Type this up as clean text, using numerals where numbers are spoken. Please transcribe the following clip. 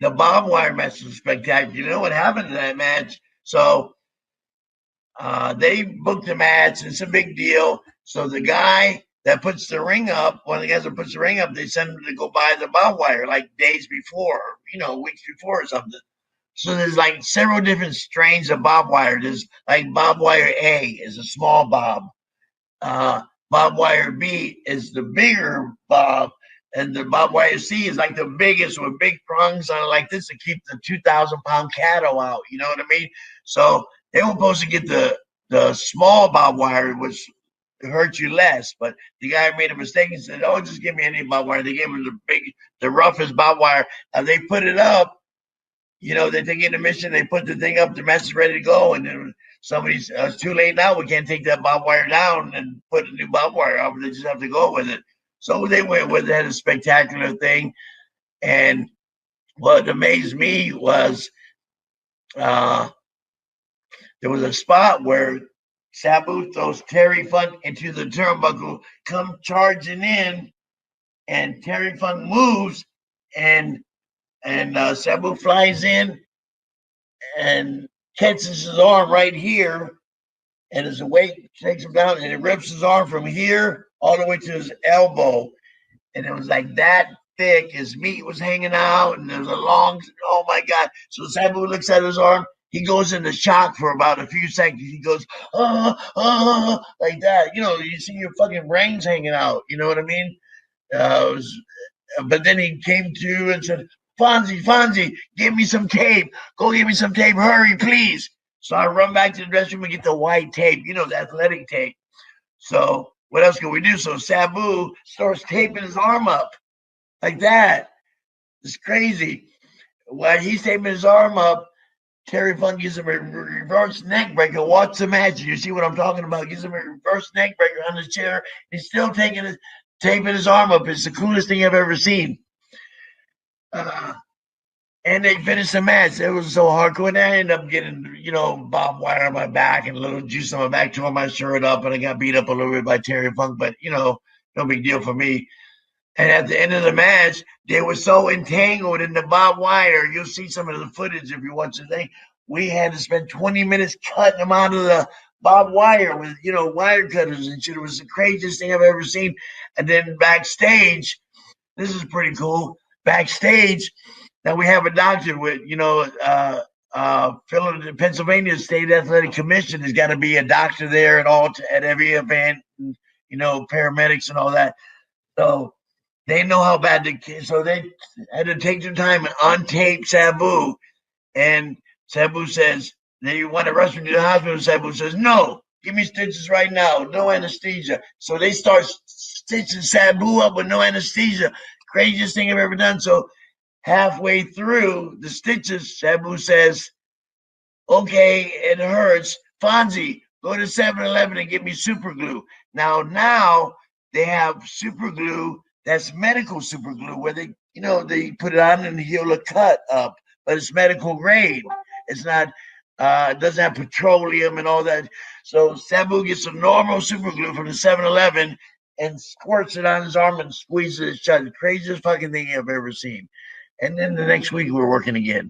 The barbed wire match was spectacular. You know what happened in that match? So they booked the match. It's a big deal. So the guy that puts the ring up, one of the guys that puts the ring up, they send him to go buy the barbed wire like days before, weeks before or something. So there's like several different strains of barbed wire. There's like barbed wire A is a small bob. Uh, Barbed wire B is the bigger bob, and the barbed wire C is like the biggest with big prongs on it like this to keep the 2,000-pound cattle out. You know what I mean? So they were supposed to get the small barbed wire, which hurt you less. But the guy made a mistake and said, "Oh, just give me any barbed wire." They gave him the roughest barbed wire, and they put it up. They take intermission, they put the thing up, the match is ready to go, and then somebody's it's too late now. We can't take that barbed wire down and put a new barbed wire up. They just have to go with it. So they went with it, had a spectacular thing. And what amazed me was uh, there was a spot where Sabu throws Terry Funk into the turnbuckle, come charging in, and Terry Funk moves, and Sabu flies in and catches his arm right here, and his weight takes him down, and it rips his arm from here all the way to his elbow, and it was like that thick. His meat was hanging out, and there was a long. Oh my god! So Sabu looks at his arm. He goes into shock for about a few seconds. He goes, like that. You see your fucking brains hanging out. You know what I mean? Was, but then he came to and said, Fonzie, give me some tape. Go give me some tape. Hurry, please. So I run back to the dressing room and get the white tape, the athletic tape. So what else can we do? So Sabu starts taping his arm up like that. It's crazy. While he's taping his arm up, Terry Funk gives him a reverse neck breaker. Watch the match. You see what I'm talking about? Gives him a reverse neck breaker on the chair. He's still taping his arm up. It's the coolest thing I've ever seen. And they finished the match. It was so hardcore. And I ended up getting, barbed wire on my back and a little juice on my back, tore my shirt up, and I got beat up a little bit by Terry Funk. But, no big deal for me. And at the end of the match, they were so entangled in the barbed wire. You'll see some of the footage if you watch the thing. We had to spend 20 minutes cutting them out of the barbed wire with, wire cutters and shit. It was the craziest thing I've ever seen. And then backstage, this is pretty cool. Backstage, now we have a doctor with, Pennsylvania State Athletic Commission has got to be a doctor there at every event, and, paramedics and all that. So they know how bad so they had to take their time and untape Sabu. And Sabu says, they want to rush him to the hospital. Sabu says, no, give me stitches right now. No anesthesia. So they start stitching Sabu up with no anesthesia. Craziest thing I've ever done. So halfway through the stitches, Sabu says, okay, it hurts. Fonzie, go to 7-Eleven and get me super glue. Now they have super glue that's medical super glue where they put it on and heal a cut up, but it's medical grade. It's not, it doesn't have petroleum and all that. So Sabu gets some normal super glue from the 7-Eleven and squirts it on his arm and squeezes it shut. The craziest fucking thing I've ever seen. And then the next week we're working again.